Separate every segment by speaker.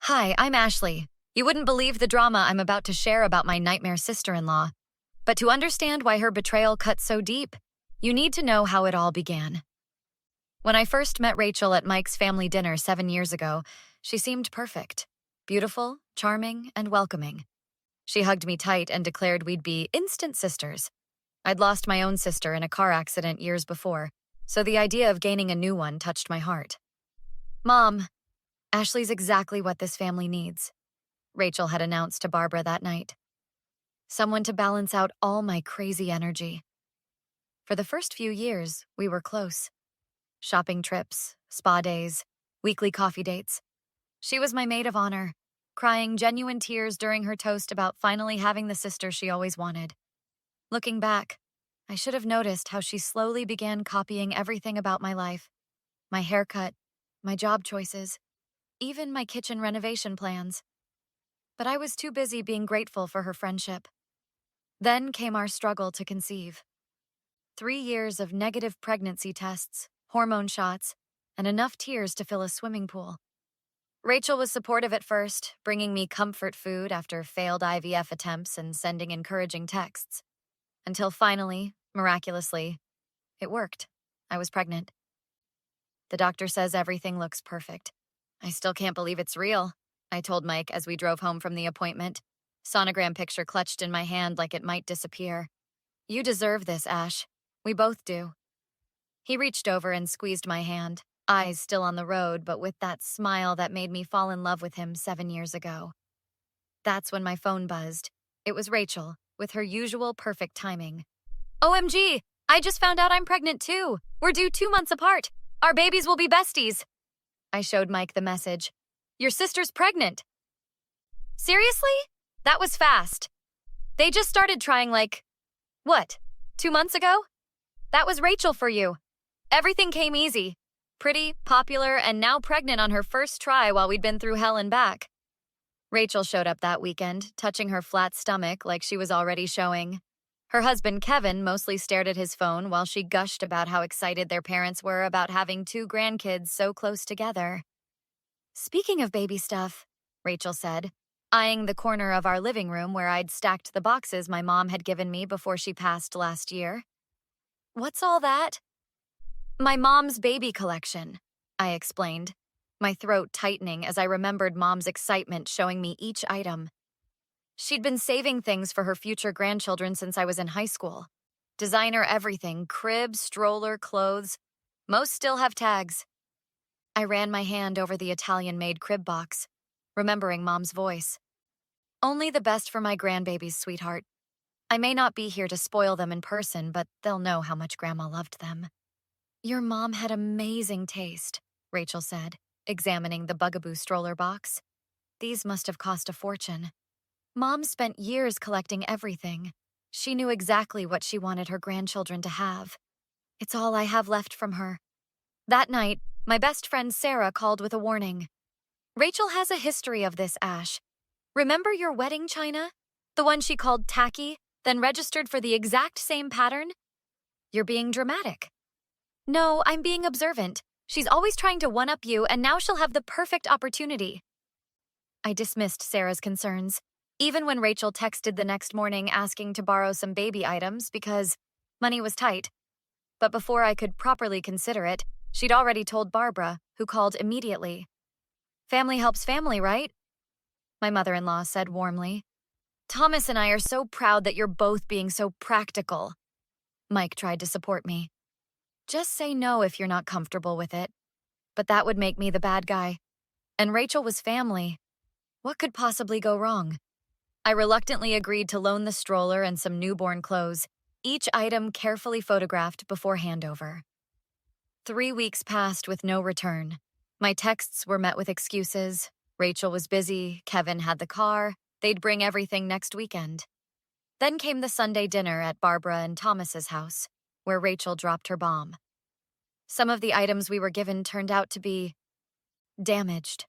Speaker 1: Hi, I'm Ashley. You wouldn't believe the drama I'm about to share about my nightmare sister-in-law. But to understand why her betrayal cut so deep, you need to know how it all began. When I first met Rachel at Mike's family dinner 7 years ago, she seemed perfect. Beautiful, charming, and welcoming. She hugged me tight and declared we'd be instant sisters. I'd lost my own sister in a car accident years before, so the idea of gaining a new one touched my heart. "Mom, Ashley's exactly what this family needs," Rachel had announced to Barbara that night. Someone to balance out all my crazy energy. For the first few years, we were close. Shopping trips, spa days, weekly coffee dates. She was my maid of honor, crying genuine tears during her toast about finally having the sister she always wanted. Looking back, I should have noticed how she slowly began copying everything about my life. My haircut, my job choices, even my kitchen renovation plans. But I was too busy being grateful for her friendship. Then came our struggle to conceive. 3 years of negative pregnancy tests, hormone shots, and enough tears to fill a swimming pool. Rachel was supportive at first, bringing me comfort food after failed IVF attempts and sending encouraging texts. Until finally, miraculously, it worked. I was pregnant. The doctor says everything looks perfect. I still can't believe it's real, I told Mike as we drove home from the appointment, sonogram picture clutched in my hand like it might disappear. "You deserve this, Ash. We both do." He reached over and squeezed my hand, eyes still on the road, but with that smile that made me fall in love with him 7 years ago. That's when my phone buzzed. It was Rachel, with her usual perfect timing. "OMG, I just found out I'm pregnant too. We're due 2 months apart. Our babies will be besties." I showed Mike the message. "Your sister's pregnant." "Seriously? That was fast. They just started trying what, 2 months ago? That was Rachel for you. Everything came easy. Pretty, popular, and now pregnant on her first try while we'd been through hell and back." Rachel showed up that weekend, touching her flat stomach like she was already showing. Her husband, Kevin, mostly stared at his phone while she gushed about how excited their parents were about having 2 grandkids so close together. "Speaking of baby stuff," Rachel said, eyeing the corner of our living room where I'd stacked the boxes my mom had given me before she passed last year. "What's all that?" "My mom's baby collection," I explained, my throat tightening as I remembered Mom's excitement showing me each item. She'd been saving things for her future grandchildren since I was in high school. Designer everything, crib, stroller, clothes. Most still have tags. I ran my hand over the Italian-made crib box, remembering Mom's voice. "Only the best for my grandbabies, sweetheart. I may not be here to spoil them in person, but they'll know how much Grandma loved them." "Your mom had amazing taste," Rachel said, examining the Bugaboo stroller box. "These must have cost a fortune." Mom spent years collecting everything. She knew exactly what she wanted her grandchildren to have. It's all I have left from her. That night, my best friend Sarah called with a warning. "Rachel has a history of this, Ash. Remember your wedding china? The one she called tacky, then registered for the exact same pattern? You're being dramatic." "No, I'm being observant. She's always trying to one-up you, and now she'll have the perfect opportunity." I dismissed Sarah's concerns, even when Rachel texted the next morning asking to borrow some baby items because money was tight. But before I could properly consider it, she'd already told Barbara, who called immediately. "Family helps family, right?" My mother-in-law said warmly. "Thomas and I are so proud that you're both being so practical." Mike tried to support me. "Just say no if you're not comfortable with it." But that would make me the bad guy. And Rachel was family. What could possibly go wrong? I reluctantly agreed to loan the stroller and some newborn clothes, each item carefully photographed before handover. 3 weeks passed with no return. My texts were met with excuses. Rachel was busy, Kevin had the car, they'd bring everything next weekend. Then came the Sunday dinner at Barbara and Thomas's house, where Rachel dropped her bomb. Some of the items we were given turned out to be damaged,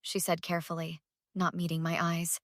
Speaker 1: she said carefully, not meeting my eyes.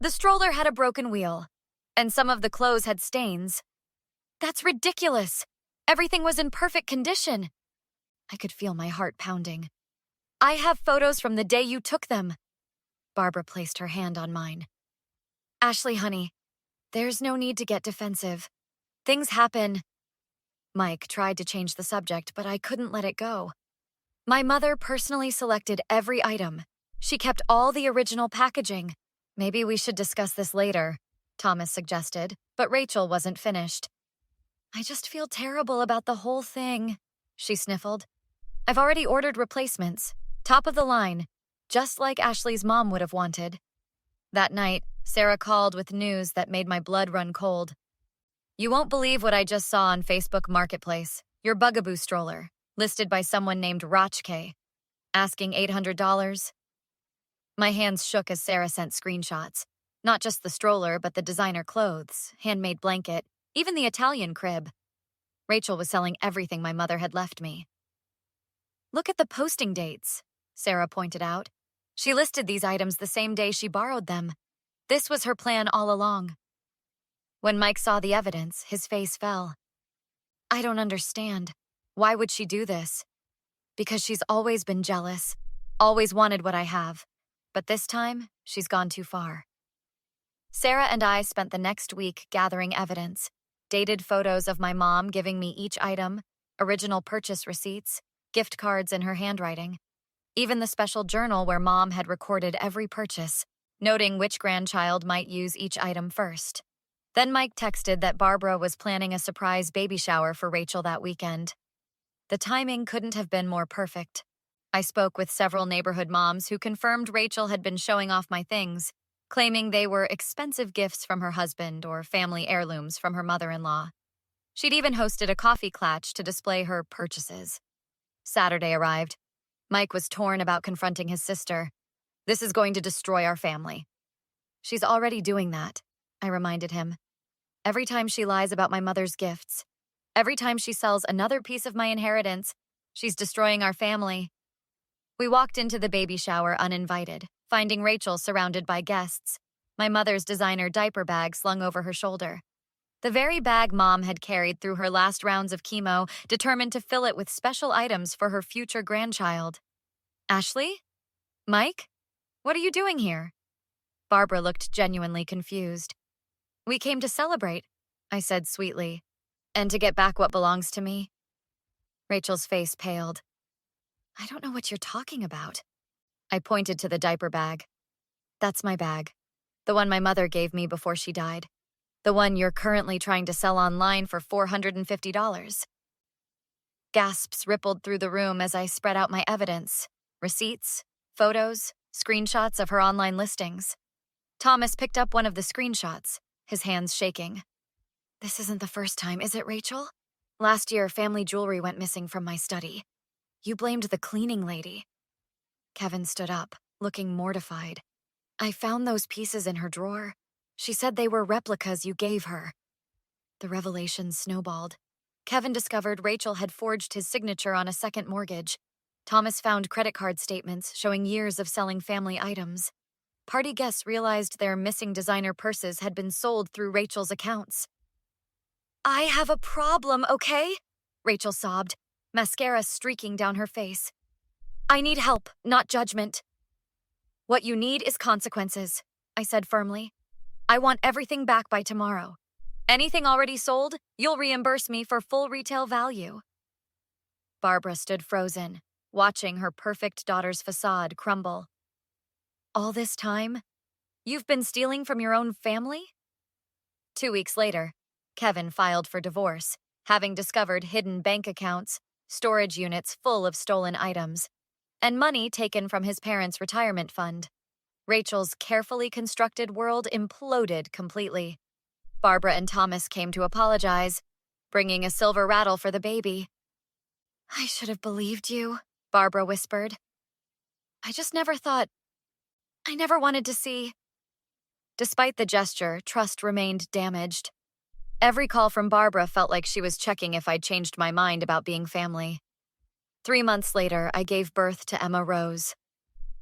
Speaker 1: The stroller had a broken wheel, and some of the clothes had stains. "That's ridiculous. Everything was in perfect condition." I could feel my heart pounding. "I have photos from the day you took them." Barbara placed her hand on mine. Ashley, honey, there's no need to get defensive. Things happen. Mike tried to change the subject, but I couldn't let it go. My mother personally selected every item. She kept all the original packaging. Maybe we should discuss this later, Thomas suggested, but Rachel wasn't finished. I just feel terrible about the whole thing, she sniffled. I've already ordered replacements, top of the line, just like Ashley's mom would have wanted. That night, Sarah called with news that made my blood run cold. You won't believe what I just saw on Facebook Marketplace. Your Bugaboo stroller, listed by someone named Rachke, asking $800. My hands shook as Sarah sent screenshots. Not just the stroller, but the designer clothes, handmade blanket, even the Italian crib. Rachel was selling everything my mother had left me. Look at the posting dates, Sarah pointed out. She listed these items the same day she borrowed them. This was her plan all along. When Mike saw the evidence, his face fell. I don't understand. Why would she do this? Because she's always been jealous, always wanted what I have. But this time, she's gone too far. Sarah and I spent the next week gathering evidence, dated photos of my mom giving me each item, original purchase receipts, gift cards in her handwriting, even the special journal where Mom had recorded every purchase, noting which grandchild might use each item first. Then Mike texted that Barbara was planning a surprise baby shower for Rachel that weekend. The timing couldn't have been more perfect. I spoke with several neighborhood moms who confirmed Rachel had been showing off my things, claiming they were expensive gifts from her husband or family heirlooms from her mother-in-law. She'd even hosted a coffee klatch to display her purchases. Saturday arrived. Mike was torn about confronting his sister. This is going to destroy our family. She's already doing that, I reminded him. Every time she lies about my mother's gifts, every time she sells another piece of my inheritance, she's destroying our family. We walked into the baby shower uninvited, finding Rachel surrounded by guests, my mother's designer diaper bag slung over her shoulder. The very bag Mom had carried through her last rounds of chemo, determined to fill it with special items for her future grandchild. Ashley? Mike? What are you doing here? Barbara looked genuinely confused. We came to celebrate, I said sweetly, and to get back what belongs to me. Rachel's face paled. I don't know what you're talking about. I pointed to the diaper bag. That's my bag. The one my mother gave me before she died. The one you're currently trying to sell online for $450. Gasps rippled through the room as I spread out my evidence. Receipts, photos, screenshots of her online listings. Thomas picked up one of the screenshots, his hands shaking. This isn't the first time, is it, Rachel? Last year, family jewelry went missing from my study. You blamed the cleaning lady. Kevin stood up, looking mortified. I found those pieces in her drawer. She said they were replicas you gave her. The revelation snowballed. Kevin discovered Rachel had forged his signature on a second mortgage. Thomas found credit card statements showing years of selling family items. Party guests realized their missing designer purses had been sold through Rachel's accounts. I have a problem, okay? Rachel sobbed, mascara streaking down her face. I need help, not judgment. What you need is consequences, I said firmly. I want everything back by tomorrow. Anything already sold, you'll reimburse me for full retail value. Barbara stood frozen, watching her perfect daughter's facade crumble. All this time, you've been stealing from your own family? 2 weeks later, Kevin filed for divorce, having discovered hidden bank accounts, storage units full of stolen items, and money taken from his parents' retirement fund. Rachel's carefully constructed world imploded completely. Barbara and Thomas came to apologize, bringing a silver rattle for the baby. I should have believed you, Barbara whispered. I never wanted to see. Despite the gesture, trust remained damaged. Every call from Barbara felt like she was checking if I'd changed my mind about being family. 3 months later, I gave birth to Emma Rose.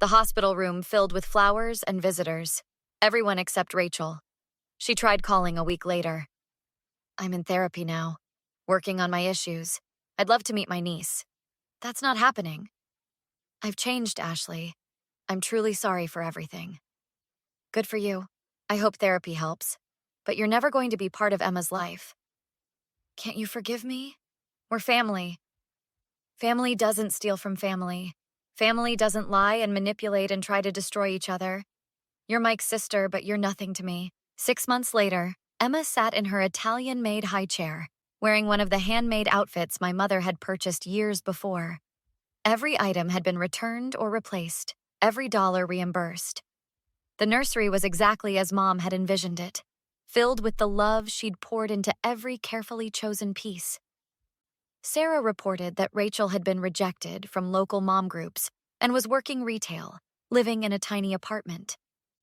Speaker 1: The hospital room filled with flowers and visitors, everyone except Rachel. She tried calling a week later. I'm in therapy now, working on my issues. I'd love to meet my niece. That's not happening. I've changed, Ashley. I'm truly sorry for everything. Good for you. I hope therapy helps. But you're never going to be part of Emma's life. Can't you forgive me? We're family. Family doesn't steal from family. Family doesn't lie and manipulate and try to destroy each other. You're Mike's sister, but you're nothing to me. 6 months later, Emma sat in her Italian-made high chair, wearing one of the handmade outfits my mother had purchased years before. Every item had been returned or replaced, every dollar reimbursed. The nursery was exactly as Mom had envisioned it, filled with the love she'd poured into every carefully chosen piece. Sarah reported that Rachel had been rejected from local mom groups and was working retail, living in a tiny apartment.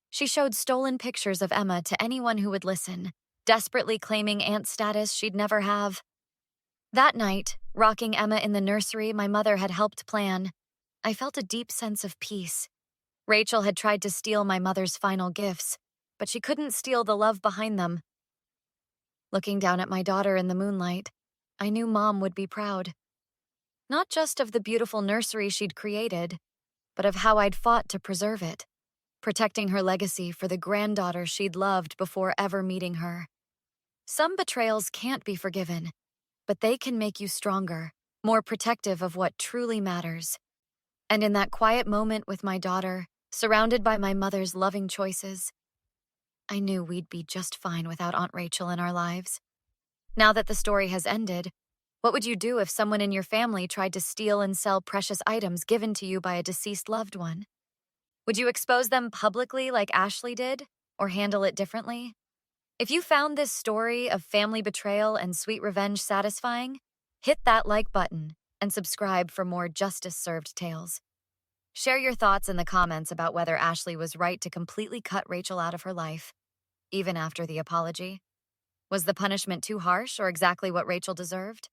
Speaker 1: She showed stolen pictures of Emma to anyone who would listen, desperately claiming aunt status she'd never have. That night, rocking Emma in the nursery my mother had helped plan, I felt a deep sense of peace. Rachel had tried to steal my mother's final gifts, but she couldn't steal the love behind them. Looking down at my daughter in the moonlight, I knew Mom would be proud. Not just of the beautiful nursery she'd created, but of how I'd fought to preserve it, protecting her legacy for the granddaughter she'd loved before ever meeting her. Some betrayals can't be forgiven, but they can make you stronger, more protective of what truly matters. And in that quiet moment with my daughter, surrounded by my mother's loving choices, I knew we'd be just fine without Aunt Rachel in our lives. Now that the story has ended, what would you do if someone in your family tried to steal and sell precious items given to you by a deceased loved one? Would you expose them publicly like Ashley did, or handle it differently? If you found this story of family betrayal and sweet revenge satisfying, hit that like button and subscribe for more justice-served tales. Share your thoughts in the comments about whether Ashley was right to completely cut Rachel out of her life, even after the apology. Was the punishment too harsh or exactly what Rachel deserved?